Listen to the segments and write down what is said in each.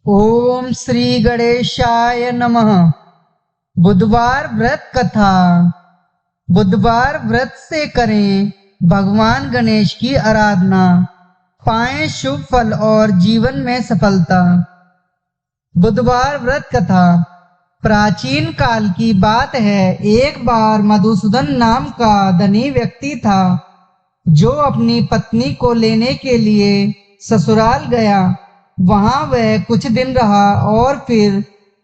ओम श्री गणेशाय नमः। बुधवार व्रत कथा। बुधवार व्रत से करें भगवान गणेश की आराधना, पाएं शुभ फल और जीवन में सफलता। बुधवार व्रत कथा प्राचीन काल की बात है। एक बार मधुसूदन नाम का धनी व्यक्ति था जो अपनी पत्नी को लेने के लिए ससुराल गया। वहां वह कुछ दिन रहा और फिर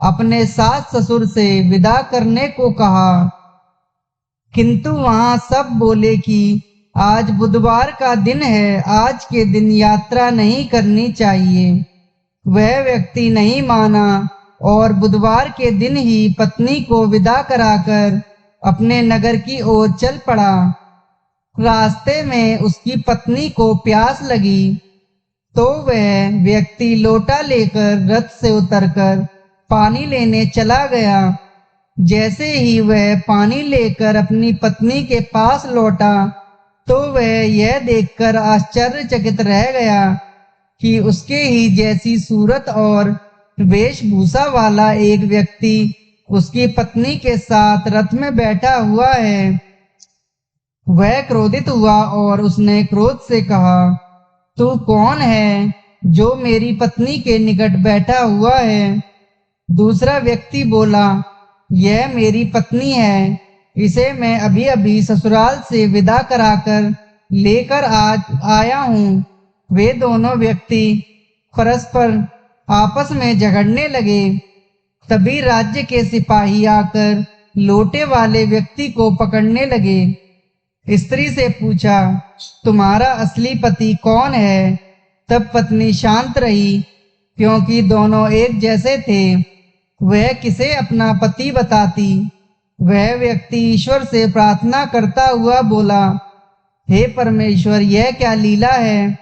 अपने सास ससुर से विदा करने को कहा, किंतु वहां सब बोले कि आज बुधवार का दिन है, आज के दिन यात्रा नहीं करनी चाहिए। वह व्यक्ति नहीं माना और बुधवार के दिन ही पत्नी को विदा कराकर अपने नगर की ओर चल पड़ा। रास्ते में उसकी पत्नी को प्यास लगी तो वह व्यक्ति लोटा लेकर रथ से उतरकर पानी लेने चला गया। जैसे ही वह पानी लेकर अपनी पत्नी के पास लौटा तो वह यह देखकर आश्चर्यचकित रह गया कि उसके ही जैसी सूरत और वेशभूषा वाला एक व्यक्ति उसकी पत्नी के साथ रथ में बैठा हुआ है। वह क्रोधित हुआ और उसने क्रोध से कहा, तू कौन है जो मेरी पत्नी के निकट बैठा हुआ है? दूसरा व्यक्ति बोला, यह मेरी पत्नी है, इसे मैं अभी अभी ससुराल से विदा कराकर लेकर आज आया हूँ। वे दोनों व्यक्ति परस्पर आपस में झगड़ने लगे। तभी राज्य के सिपाही आकर लोटे वाले व्यक्ति को पकड़ने लगे। स्त्री से पूछा, तुम्हारा असली पति कौन है? तब पत्नी शांत रही क्योंकि दोनों एक जैसे थे। वह किसे अपना पति बताती? वह व्यक्ति ईश्वर से प्रार्थना करता हुआ बोला, हे परमेश्वर, यह क्या लीला है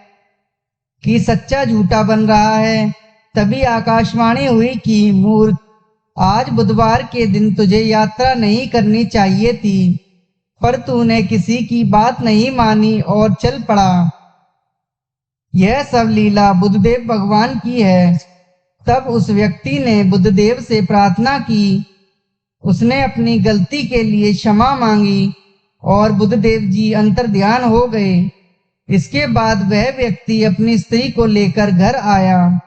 कि सच्चा झूठा बन रहा है। तभी आकाशवाणी हुई कि मूर्ख, आज बुधवार के दिन तुझे यात्रा नहीं करनी चाहिए थी, पर तूने किसी की बात नहीं मानी और चल पड़ा। यह सब लीला बुद्धदेव भगवान की है। तब उस व्यक्ति ने बुद्धदेव से प्रार्थना की। उसने अपनी गलती के लिए क्षमा मांगी और बुद्धदेव जी अंतर्ध्यान हो गए। इसके बाद वह व्यक्ति अपनी स्त्री को लेकर घर आया।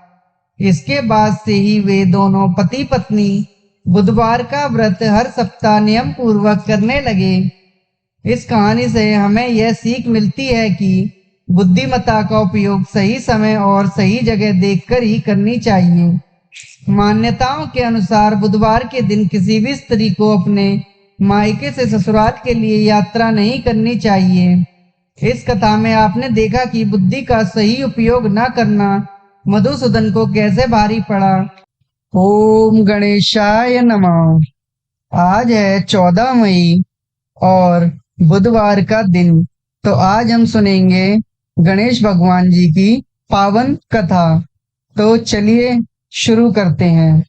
इसके बाद से ही वे दोनों पति पत्नी बुधवार का व्रत हर सप्ताह नियम पूर्वक करने लगे। इस कहानी से हमें यह सीख मिलती है कि बुद्धिमत्ता का उपयोग सही समय और सही जगह देखकर ही करनी चाहिए। मान्यताओं के अनुसार बुधवार के दिन किसी भी स्त्री को अपने मायके से ससुराल के लिए यात्रा नहीं करनी चाहिए। इस कथा में आपने देखा कि बुद्धि का सही उपयोग न करना मधुसूदन को कैसे भारी पड़ा। ओम गणेशाय नमः। आज है 14 मई और बुधवार का दिन। तो आज हम सुनेंगे गणेश भगवान जी की पावन कथा। तो चलिए शुरू करते हैं।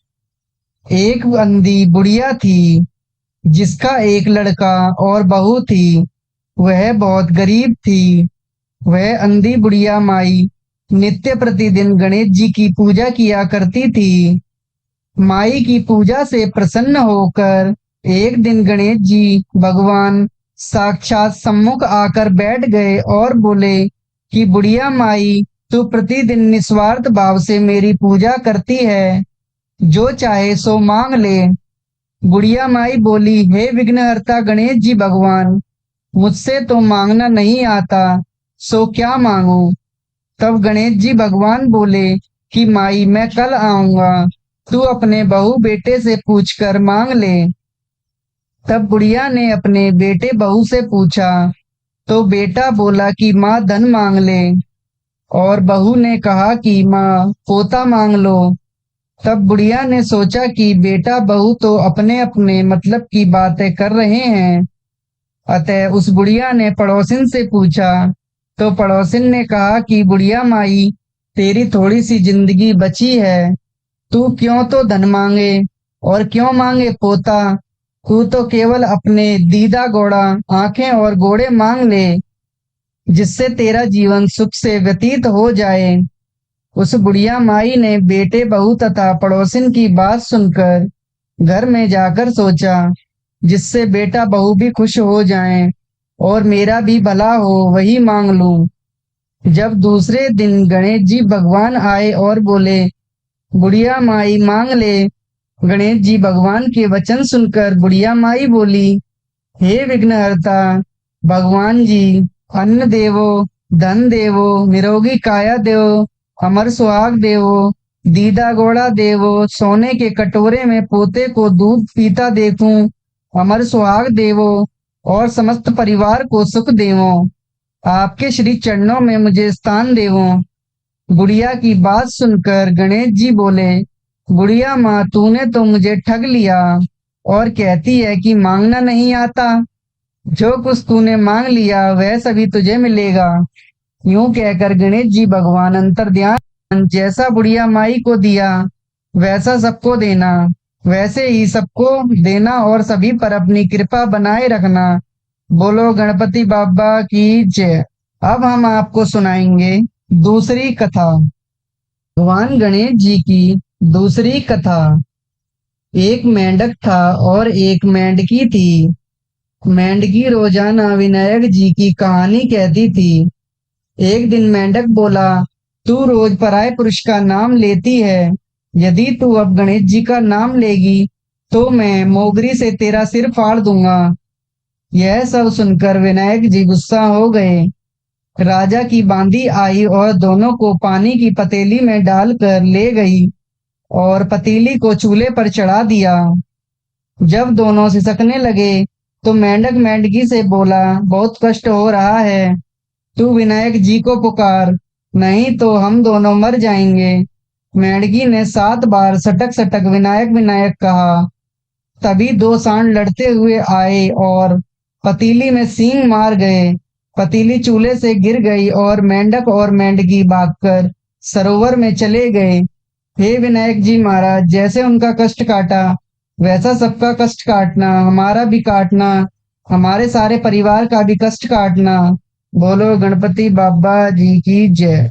एक अंधी बुढ़िया थी जिसका एक लड़का और बहू थी। वह बहुत गरीब थी। वह अंधी बुढ़िया माई नित्य प्रतिदिन गणेश जी की पूजा किया करती थी। माई की पूजा से प्रसन्न होकर एक दिन गणेश जी भगवान साक्षात सम्मुख आकर बैठ गए और बोले कि बुढ़िया माई, तू प्रतिदिन निस्वार्थ भाव से मेरी पूजा करती है, जो चाहे सो मांग ले। बुढ़िया माई बोली, हे विघ्नहर्ता गणेश जी भगवान, मुझसे तो मांगना नहीं आता, सो क्या मांगू? तब गणेश जी भगवान बोले कि माई, मैं कल आऊंगा, तू अपने बहू बेटे से पूछकर मांग ले। तब बुढ़िया ने अपने बेटे बहू से पूछा तो बेटा बोला कि माँ धन मांग ले, और बहू ने कहा कि माँ पोता मांग लो। तब बुढ़िया ने सोचा कि बेटा बहू तो अपने अपने मतलब की बातें कर रहे हैं। अतः उस बुढ़िया ने पड़ोसिन से पूछा तो पड़ोसिन ने कहा कि बुढ़िया माई, तेरी थोड़ी सी जिंदगी बची है, तू क्यों तो धन मांगे और क्यों मांगे पोता। तू तो केवल अपने दीदा घोड़ा, आंखें और घोड़े मांग ले, जिससे तेरा जीवन सुख से व्यतीत हो जाए। उस बुढ़िया माई ने बेटे बहू तथा पड़ोसिन की बात सुनकर घर में जाकर सोचा, जिससे बेटा बहू भी खुश हो जाएं और मेरा भी भला हो वही मांग लूं। जब दूसरे दिन गणेश जी भगवान आए और बोले, बुढ़िया माई मांग ले। गणेश जी भगवान के वचन सुनकर बुढ़िया माई बोली, हे विघ्नहर्ता भगवान जी, अन्न देवो, धन देवो, निरोगी काया देवो, अमर सुहाग देवो, दीदा घोड़ा देवो, सोने के कटोरे में पोते को दूध पीता देखूं, अमर सुहाग देवो और समस्त परिवार को सुख देवो। आपके श्री चरणों में मुझे स्थान देवो। बुढ़िया की बात सुनकर गणेश जी बोले, बुढ़िया माँ, तूने तो मुझे ठग लिया और कहती है कि मांगना नहीं आता। जो कुछ तूने मांग लिया वह सभी तुझे मिलेगा। यूं कहकर गणेश जी भगवान अंतर्ध्यान, जैसा बुढ़िया माई को दिया वैसा सबको देना, वैसे ही सबको देना और सभी पर अपनी कृपा बनाए रखना। बोलो गणपति बाबा की जय। अब हम आपको सुनाएंगे दूसरी कथा। भगवान गणेश जी की दूसरी कथा। एक मेंढक था और एक मेंढकी थी। मेंढकी रोजाना विनायक जी की कहानी कहती थी। एक दिन मेंढक बोला, तू रोज पराये पुरुष का नाम लेती है, यदि तू अब गणेश जी का नाम लेगी तो मैं मोगरी से तेरा सिर फाड़ दूंगा। यह सब सुनकर विनायक जी गुस्सा हो गए। राजा की बांदी आई और दोनों को पानी की पतीली में डालकर ले गई और पतीली को चूल्हे पर चढ़ा दिया। जब दोनों सिसकने लगे तो मेंढक मेंढकी से बोला, बहुत कष्ट हो रहा है, तू विनायक जी को पुकार, नहीं तो हम दोनों मर जाएंगे। मेंढकी ने 7 बार सटक सटक विनायक विनायक कहा। तभी 2 सांड लड़ते हुए आए और पतीली में सींग मार गए। पतीली चूल्हे से गिर गई और मेंढक और मेंढकी भागकर सरोवर में चले गए। हे विनायक जी महाराज, जैसे उनका कष्ट काटा वैसा सबका कष्ट काटना, हमारा भी काटना, हमारे सारे परिवार का भी कष्ट काटना। बोलो गणपति बाबा जी की जय।